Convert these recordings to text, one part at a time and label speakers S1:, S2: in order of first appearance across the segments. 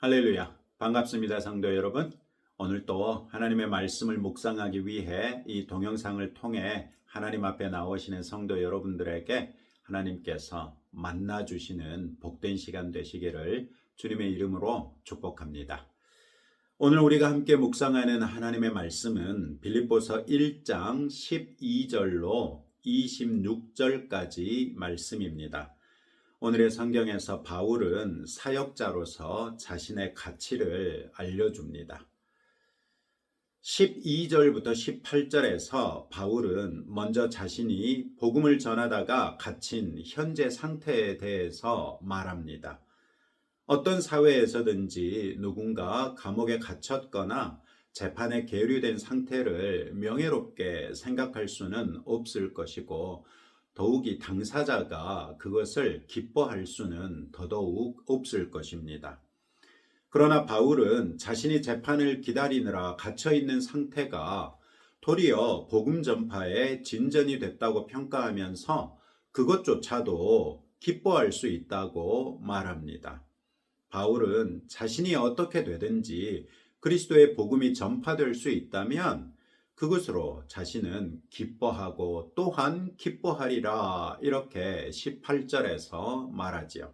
S1: 할렐루야. 반갑습니다, 성도 여러분. 오늘 또 하나님의 말씀을 묵상하기 위해 이 동영상을 통해 하나님 앞에 나오시는 성도 여러분들에게 하나님께서 만나주시는 복된 시간 되시기를 주님의 이름으로 축복합니다. 오늘 우리가 함께 묵상하는 하나님의 말씀은 빌립보서 1장 12절로 26절까지 말씀입니다. 오늘의 성경에서 바울은 사역자로서 자신의 가치를 알려줍니다. 12절부터 18절에서 바울은 먼저 자신이 복음을 전하다가 갇힌 현재 상태에 대해서 말합니다. 어떤 사회에서든지 누군가 감옥에 갇혔거나 재판에 계류된 상태를 명예롭게 생각할 수는 없을 것이고 더욱이 당사자가 그것을 기뻐할 수는 더더욱 없을 것입니다. 그러나 바울은 자신이 재판을 기다리느라 갇혀있는 상태가 도리어 복음 전파에 진전이 됐다고 평가하면서 그것조차도 기뻐할 수 있다고 말합니다. 바울은 자신이 어떻게 되든지 그리스도의 복음이 전파될 수 있다면 그것으로 자신은 기뻐하고 또한 기뻐하리라 이렇게 18절에서 말하지요.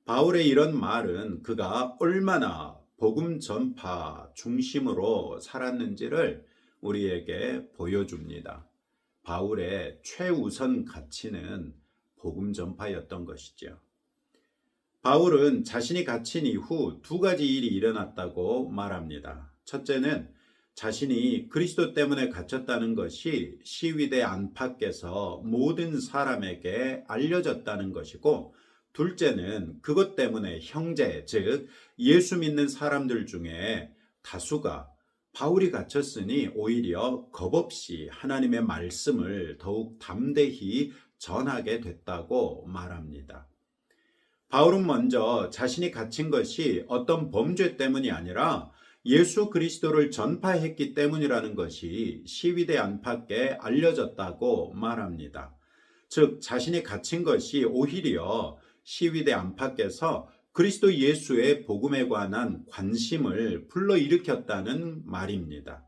S1: 바울의 이런 말은 그가 얼마나 복음 전파 중심으로 살았는지를 우리에게 보여줍니다. 바울의 최우선 가치는 복음 전파였던 것이죠. 바울은 자신이 갇힌 이후 두 가지 일이 일어났다고 말합니다. 첫째는 자신이 그리스도 때문에 갇혔다는 것이 시위대 안팎에서 모든 사람에게 알려졌다는 것이고, 둘째는 그것 때문에 형제, 즉 예수 믿는 사람들 중에 다수가 바울이 갇혔으니 오히려 겁없이 하나님의 말씀을 더욱 담대히 전하게 됐다고 말합니다. 바울은 먼저 자신이 갇힌 것이 어떤 범죄 때문이 아니라 예수 그리스도를 전파했기 때문이라는 것이 시위대 안팎에 알려졌다고 말합니다. 즉 자신이 갇힌 것이 오히려 시위대 안팎에서 그리스도 예수의 복음에 관한 관심을 불러일으켰다는 말입니다.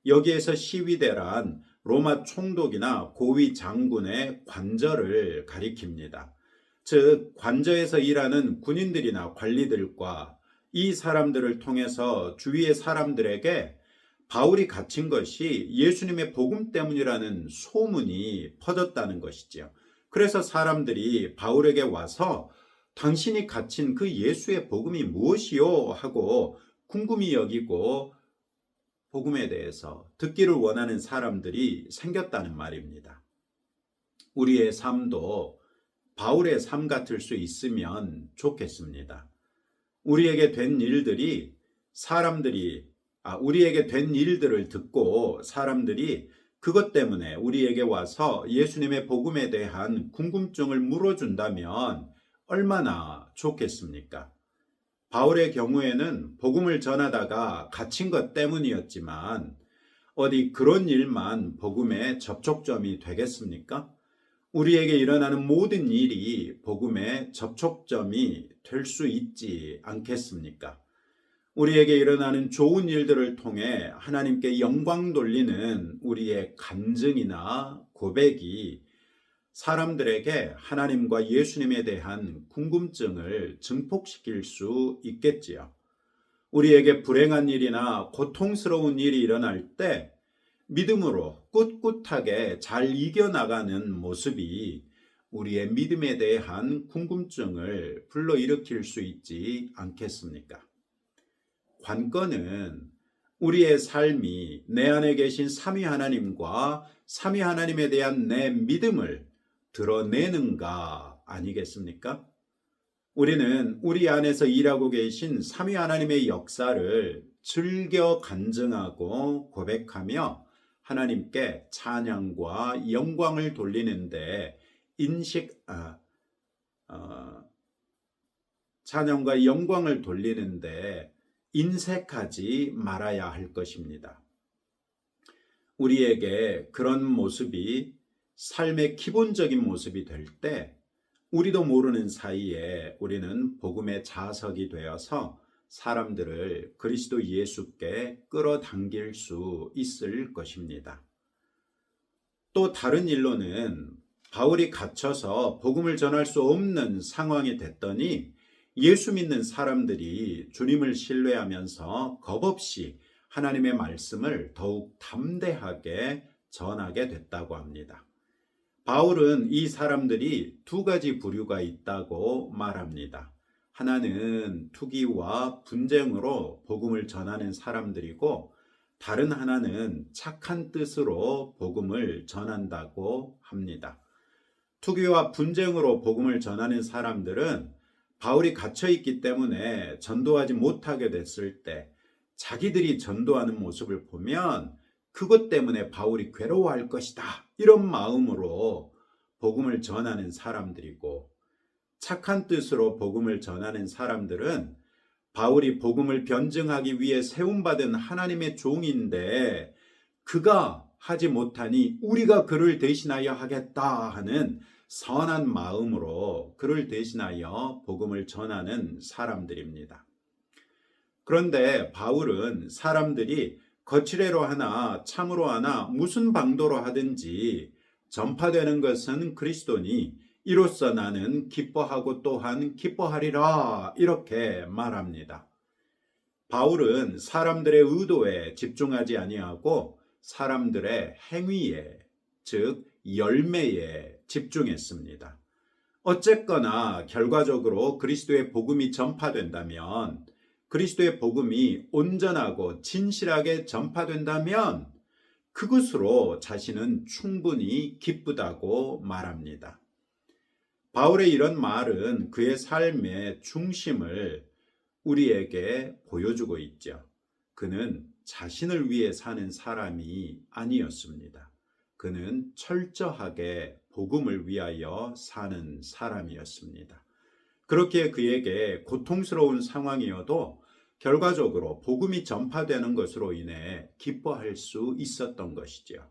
S1: 여기에서 시위대란 로마 총독이나 고위 장군의 관저를 가리킵니다. 즉 관저에서 일하는 군인들이나 관리들과 이 사람들을 통해서 주위의 사람들에게 바울이 갇힌 것이 예수님의 복음 때문이라는 소문이 퍼졌다는 것이지요. 그래서 사람들이 바울에게 와서 당신이 갇힌 그 예수의 복음이 무엇이요? 하고 궁금히 여기고 복음에 대해서 듣기를 원하는 사람들이 생겼다는 말입니다. 우리의 삶도 바울의 삶 같을 수 있으면 좋겠습니다. 우리에게 된 일들을 듣고 사람들이 그것 때문에 우리에게 와서 예수님의 복음에 대한 궁금증을 물어준다면 얼마나 좋겠습니까? 바울의 경우에는 복음을 전하다가 갇힌 것 때문이었지만 어디 그런 일만 복음의 접촉점이 되겠습니까? 우리에게 일어나는 모든 일이 복음의 접촉점이 될 수 있지 않겠습니까? 우리에게 일어나는 좋은 일들을 통해 하나님께 영광 돌리는 우리의 간증이나 고백이 사람들에게 하나님과 예수님에 대한 궁금증을 증폭시킬 수 있겠지요. 우리에게 불행한 일이나 고통스러운 일이 일어날 때 믿음으로 꿋꿋하게 잘 이겨나가는 모습이 우리의 믿음에 대한 궁금증을 불러일으킬 수 있지 않겠습니까? 관건은 우리의 삶이 내 안에 계신 삼위 하나님과 삼위 하나님에 대한 내 믿음을 드러내는가 아니겠습니까? 우리는 우리 안에서 일하고 계신 삼위 하나님의 역사를 즐겨 간증하고 고백하며 하나님께 찬양과 영광을 돌리는데 찬양과 영광을 돌리는데 인색하지 말아야 할 것입니다. 우리에게 그런 모습이 삶의 기본적인 모습이 될 때 우리도 모르는 사이에 우리는 복음의 자석이 되어서 사람들을 그리스도 예수께 끌어당길 수 있을 것입니다. 또 다른 일로는 바울이 갇혀서 복음을 전할 수 없는 상황이 됐더니 예수 믿는 사람들이 주님을 신뢰하면서 겁없이 하나님의 말씀을 더욱 담대하게 전하게 됐다고 합니다. 바울은 이 사람들이 두 가지 부류가 있다고 말합니다. 하나는 투기와 분쟁으로 복음을 전하는 사람들이고 다른 하나는 착한 뜻으로 복음을 전한다고 합니다. 투기와 분쟁으로 복음을 전하는 사람들은 바울이 갇혀 있기 때문에 전도하지 못하게 됐을 때 자기들이 전도하는 모습을 보면 그것 때문에 바울이 괴로워할 것이다, 이런 마음으로 복음을 전하는 사람들이고, 착한 뜻으로 복음을 전하는 사람들은 바울이 복음을 변증하기 위해 세움받은 하나님의 종인데 그가 하지 못하니 우리가 그를 대신하여 하겠다 하는 선한 마음으로 그를 대신하여 복음을 전하는 사람들입니다. 그런데 바울은 사람들이 거칠애로 하나 참으로 하나 무슨 방도로 하든지 전파되는 것은 그리스도니 이로써 나는 기뻐하고 또한 기뻐하리라, 이렇게 말합니다. 바울은 사람들의 의도에 집중하지 아니하고 사람들의 행위에, 즉 열매에 집중했습니다. 어쨌거나 결과적으로 그리스도의 복음이 전파된다면, 그리스도의 복음이 온전하고 진실하게 전파된다면 그것으로 자신은 충분히 기쁘다고 말합니다. 바울의 이런 말은 그의 삶의 중심을 우리에게 보여주고 있죠. 그는 자신을 위해 사는 사람이 아니었습니다. 그는 철저하게 복음을 위하여 사는 사람이었습니다. 그렇기에 그에게 고통스러운 상황이어도 결과적으로 복음이 전파되는 것으로 인해 기뻐할 수 있었던 것이죠.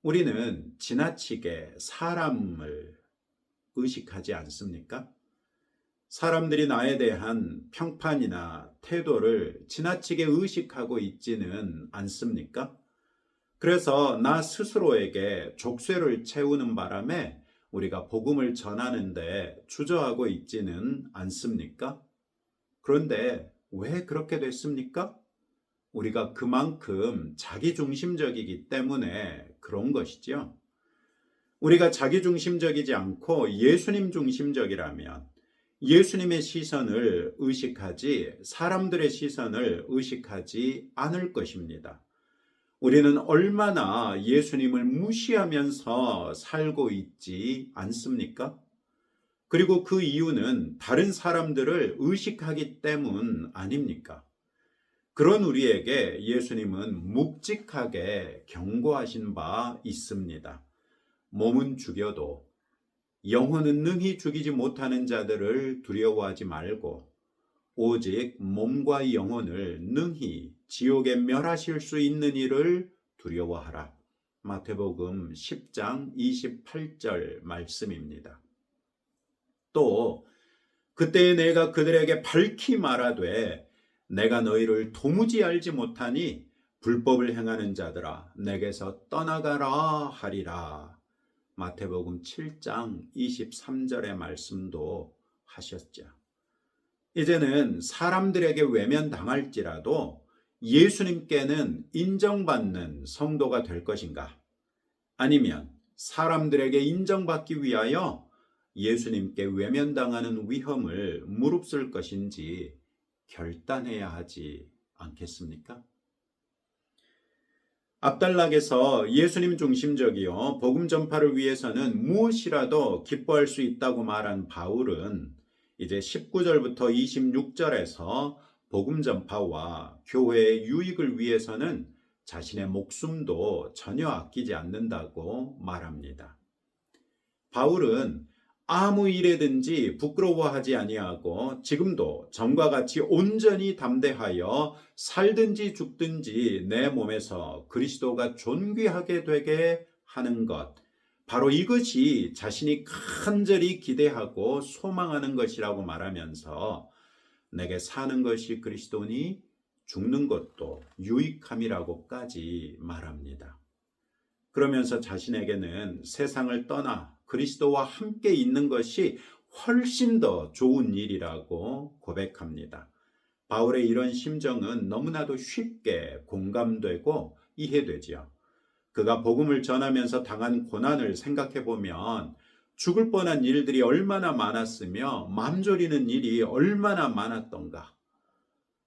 S1: 우리는 지나치게 사람을 의식하지 않습니까? 사람들이 나에 대한 평판이나 태도를 지나치게 의식하고 있지는 않습니까? 그래서 나 스스로에게 족쇄를 채우는 바람에 우리가 복음을 전하는데 주저하고 있지는 않습니까? 그런데 왜 그렇게 됐습니까? 우리가 그만큼 자기중심적이기 때문에 그런 것이죠. 우리가 자기중심적이지 않고 예수님 중심적이라면 예수님의 시선을 의식하지 사람들의 시선을 의식하지 않을 것입니다. 우리는 얼마나 예수님을 무시하면서 살고 있지 않습니까? 그리고 그 이유는 다른 사람들을 의식하기 때문 아닙니까? 그런 우리에게 예수님은 묵직하게 경고하신 바 있습니다. 몸은 죽여도 영혼은 능히 죽이지 못하는 자들을 두려워하지 말고 오직 몸과 영혼을 능히 지옥에 멸하실 수 있는 이를 두려워하라. 마태복음 10장 28절 말씀입니다. 또 그때에 내가 그들에게 밝히 말하되 내가 너희를 도무지 알지 못하니 불법을 행하는 자들아 내게서 떠나가라 하리라. 마태복음 7장 23절의 말씀도 하셨죠. 이제는 사람들에게 외면당할지라도 예수님께는 인정받는 성도가 될 것인가? 아니면 사람들에게 인정받기 위하여 예수님께 외면당하는 위험을 무릅쓸 것인지 결단해야 하지 않겠습니까? 앞단락에서 예수님 중심적이요 복음 전파를 위해서는 무엇이라도 기뻐할 수 있다고 말한 바울은 이제 19절부터 26절에서 복음 전파와 교회의 유익을 위해서는 자신의 목숨도 전혀 아끼지 않는다고 말합니다. 바울은 아무 일에든지 부끄러워하지 아니하고 지금도 전과 같이 온전히 담대하여 살든지 죽든지 내 몸에서 그리스도가 존귀하게 되게 하는 것, 바로 이것이 자신이 간절히 기대하고 소망하는 것이라고 말하면서 내게 사는 것이 그리스도니 죽는 것도 유익함이라고까지 말합니다. 그러면서 자신에게는 세상을 떠나 그리스도와 함께 있는 것이 훨씬 더 좋은 일이라고 고백합니다. 바울의 이런 심정은 너무나도 쉽게 공감되고 이해되지요. 그가 복음을 전하면서 당한 고난을 생각해 보면 죽을 뻔한 일들이 얼마나 많았으며 맘졸이는 일이 얼마나 많았던가.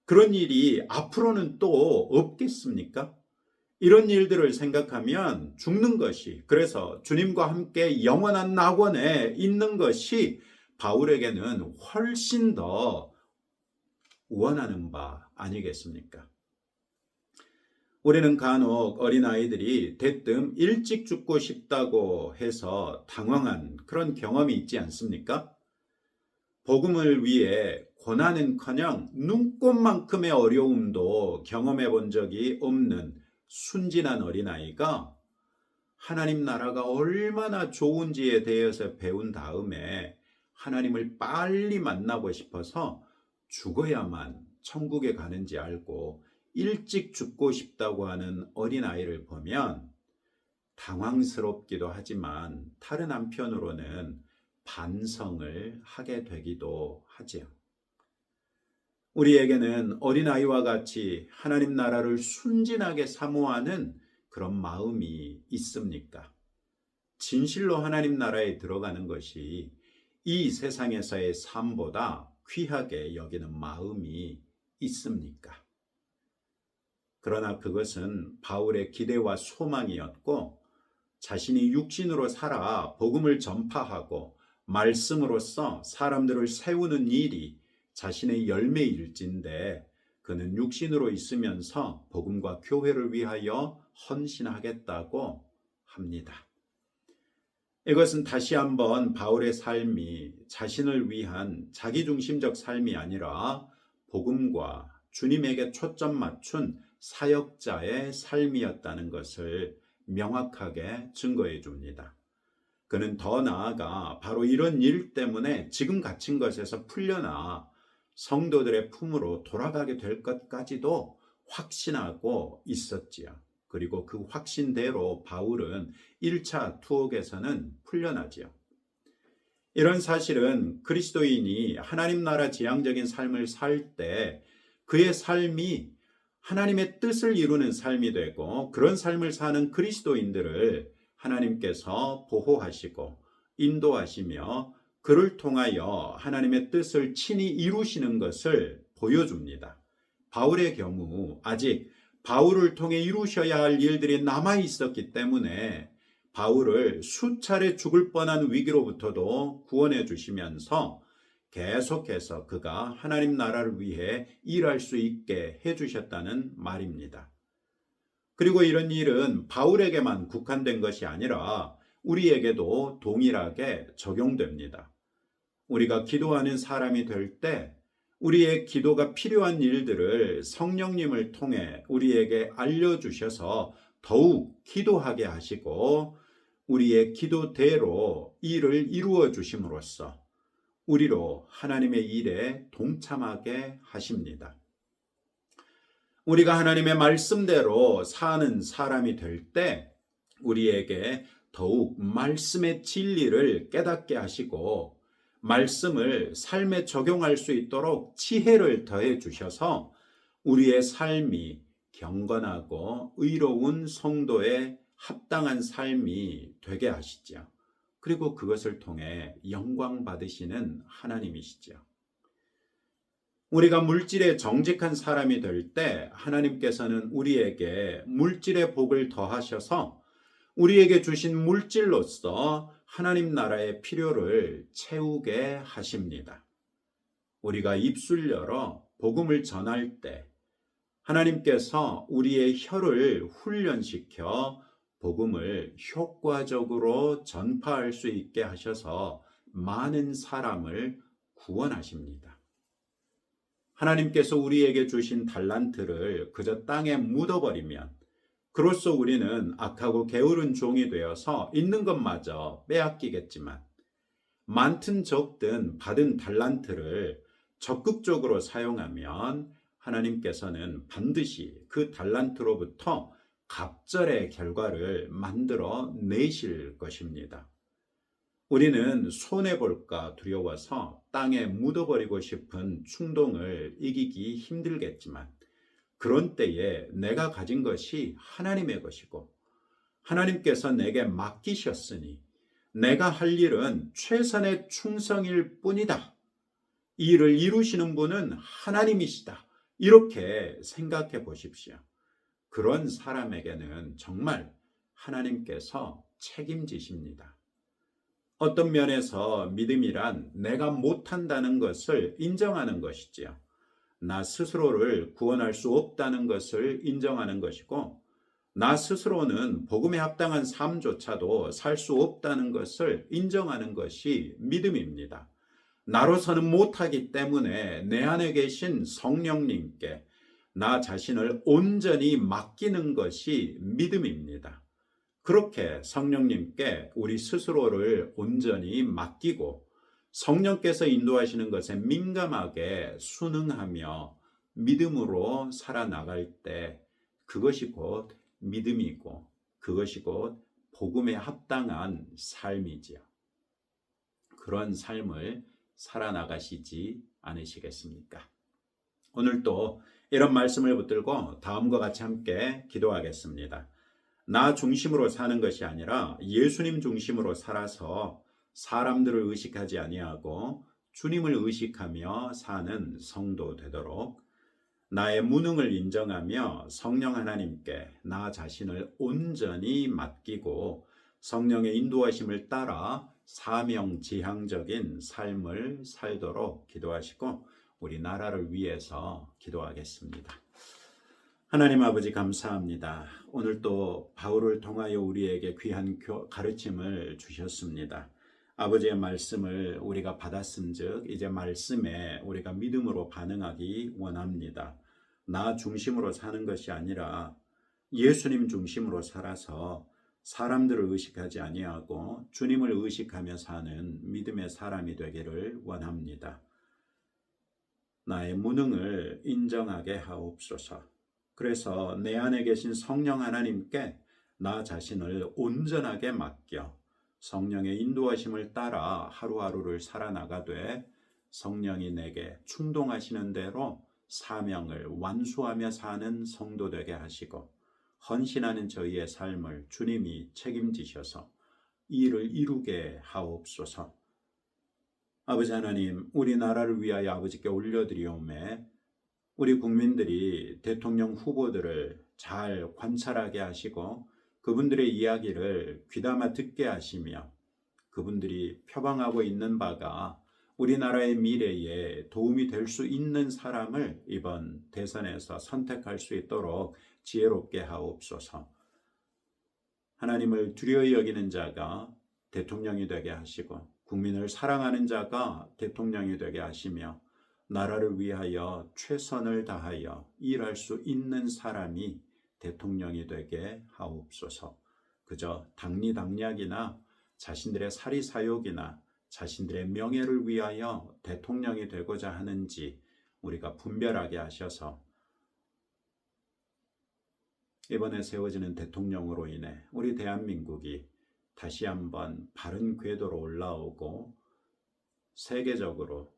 S1: 그런 일이 앞으로는 또 없겠습니까? 이런 일들을 생각하면 죽는 것이, 그래서 주님과 함께 영원한 낙원에 있는 것이 바울에게는 훨씬 더 원하는 바 아니겠습니까? 우리는 간혹 어린아이들이 대뜸 일찍 죽고 싶다고 해서 당황한 그런 경험이 있지 않습니까? 복음을 위해 고난은커녕 눈꽃만큼의 어려움도 경험해 본 적이 없는 순진한 어린아이가 하나님 나라가 얼마나 좋은지에 대해서 배운 다음에 하나님을 빨리 만나고 싶어서 죽어야만 천국에 가는지 알고 일찍 죽고 싶다고 하는 어린아이를 보면 당황스럽기도 하지만 다른 한편으로는 반성을 하게 되기도 하지요. 우리에게는 어린아이와 같이 하나님 나라를 순진하게 사모하는 그런 마음이 있습니까? 진실로 하나님 나라에 들어가는 것이 이 세상에서의 삶보다 귀하게 여기는 마음이 있습니까? 그러나 그것은 바울의 기대와 소망이었고 자신이 육신으로 살아 복음을 전파하고 말씀으로써 사람들을 세우는 일이 자신의 열매일진데 그는 육신으로 있으면서 복음과 교회를 위하여 헌신하겠다고 합니다. 이것은 다시 한번 바울의 삶이 자신을 위한 자기중심적 삶이 아니라 복음과 주님에게 초점 맞춘 사역자의 삶이었다는 것을 명확하게 증거해 줍니다. 그는 더 나아가 바로 이런 일 때문에 지금 갇힌 것에서 풀려나 성도들의 품으로 돌아가게 될 것까지도 확신하고 있었지요. 그리고 그 확신대로 바울은 1차 투옥에서는 풀려나지요. 이런 사실은 그리스도인이 하나님 나라 지향적인 삶을 살 때 그의 삶이 하나님의 뜻을 이루는 삶이 되고 그런 삶을 사는 그리스도인들을 하나님께서 보호하시고 인도하시며 그를 통하여 하나님의 뜻을 친히 이루시는 것을 보여줍니다. 바울의 경우 아직 바울을 통해 이루셔야 할 일들이 남아 있었기 때문에 바울을 수차례 죽을 뻔한 위기로부터도 구원해 주시면서 계속해서 그가 하나님 나라를 위해 일할 수 있게 해주셨다는 말입니다. 그리고 이런 일은 바울에게만 국한된 것이 아니라 우리에게도 동일하게 적용됩니다. 우리가 기도하는 사람이 될 때 우리의 기도가 필요한 일들을 성령님을 통해 우리에게 알려주셔서 더욱 기도하게 하시고 우리의 기도대로 일을 이루어 주심으로써 우리로 하나님의 일에 동참하게 하십니다. 우리가 하나님의 말씀대로 사는 사람이 될 때 우리에게 더욱 말씀의 진리를 깨닫게 하시고 말씀을 삶에 적용할 수 있도록 지혜를 더해 주셔서 우리의 삶이 경건하고 의로운 성도에 합당한 삶이 되게 하시죠. 그리고 그것을 통해 영광 받으시는 하나님이시죠. 우리가 물질에 정직한 사람이 될 때 하나님께서는 우리에게 물질의 복을 더하셔서 우리에게 주신 물질로서 하나님 나라의 필요를 채우게 하십니다. 우리가 입술 열어 복음을 전할 때 하나님께서 우리의 혀를 훈련시켜 복음을 효과적으로 전파할 수 있게 하셔서 많은 사람을 구원하십니다. 하나님께서 우리에게 주신 달란트를 그저 땅에 묻어버리면 그로써 우리는 악하고 게으른 종이 되어서 있는 것마저 빼앗기겠지만 많든 적든 받은 달란트를 적극적으로 사용하면 하나님께서는 반드시 그 달란트로부터 갑절의 결과를 만들어 내실 것입니다. 우리는 손해볼까 두려워서 땅에 묻어버리고 싶은 충동을 이기기 힘들겠지만 그런 때에 내가 가진 것이 하나님의 것이고 하나님께서 내게 맡기셨으니 내가 할 일은 최선의 충성일 뿐이다. 이 일을 이루시는 분은 하나님이시다. 이렇게 생각해 보십시오. 그런 사람에게는 정말 하나님께서 책임지십니다. 어떤 면에서 믿음이란 내가 못한다는 것을 인정하는 것이지요. 나 스스로를 구원할 수 없다는 것을 인정하는 것이고 나 스스로는 복음에 합당한 삶조차도 살 수 없다는 것을 인정하는 것이 믿음입니다. 나로서는 못하기 때문에 내 안에 계신 성령님께 나 자신을 온전히 맡기는 것이 믿음입니다. 그렇게 성령님께 우리 스스로를 온전히 맡기고 성령께서 인도하시는 것에 민감하게 순응하며 믿음으로 살아나갈 때 그것이 곧 믿음이고 그것이 곧 복음에 합당한 삶이지요. 그런 삶을 살아나가시지 않으시겠습니까? 오늘도 이런 말씀을 붙들고 다음과 같이 함께 기도하겠습니다. 나 중심으로 사는 것이 아니라 예수님 중심으로 살아서 사람들을 의식하지 아니하고 주님을 의식하며 사는 성도 되도록 나의 무능을 인정하며 성령 하나님께 나 자신을 온전히 맡기고 성령의 인도하심을 따라 사명지향적인 삶을 살도록 기도하시고 우리 나라를 위해서 기도하겠습니다. 하나님 아버지 감사합니다. 오늘도 바울을 통하여 우리에게 귀한 가르침을 주셨습니다. 아버지의 말씀을 우리가 받았은즉 이제 말씀에 우리가 믿음으로 반응하기 원합니다. 나 중심으로 사는 것이 아니라 예수님 중심으로 살아서 사람들을 의식하지 아니하고 주님을 의식하며 사는 믿음의 사람이 되기를 원합니다. 나의 무능을 인정하게 하옵소서. 그래서 내 안에 계신 성령 하나님께 나 자신을 온전하게 맡겨 성령의 인도하심을 따라 하루하루를 살아나가되 성령이 내게 충동하시는 대로 사명을 완수하며 사는 성도 되게 하시고 헌신하는 저희의 삶을 주님이 책임지셔서 이 일을 이루게 하옵소서. 아버지 하나님, 우리나라를 위하여 아버지께 올려드리오매 우리 국민들이 대통령 후보들을 잘 관찰하게 하시고 그분들의 이야기를 귀담아 듣게 하시며 그분들이 표방하고 있는 바가 우리나라의 미래에 도움이 될 수 있는 사람을 이번 대선에서 선택할 수 있도록 지혜롭게 하옵소서. 하나님을 두려이 여기는 자가 대통령이 되게 하시고 국민을 사랑하는 자가 대통령이 되게 하시며 나라를 위하여 최선을 다하여 일할 수 있는 사람이 대통령이 되게 하옵소서. 그저 당리당략이나 자신들의 사리사욕이나 자신들의 명예를 위하여 대통령이 되고자 하는지 우리가 분별하게 하셔서 이번에 세워지는 대통령으로 인해 우리 대한민국이 다시 한번 바른 궤도로 올라오고 세계적으로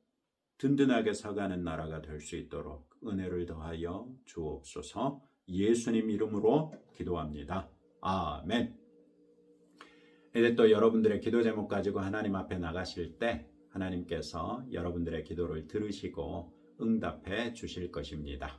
S1: 든든하게 서가는 나라가 될 수 있도록 은혜를 더하여 주옵소서. 예수님 이름으로 기도합니다. 아멘. 이제 또 여러분들의 기도 제목 가지고 하나님 앞에 나가실 때 하나님께서 여러분들의 기도를 들으시고 응답해 주실 것입니다.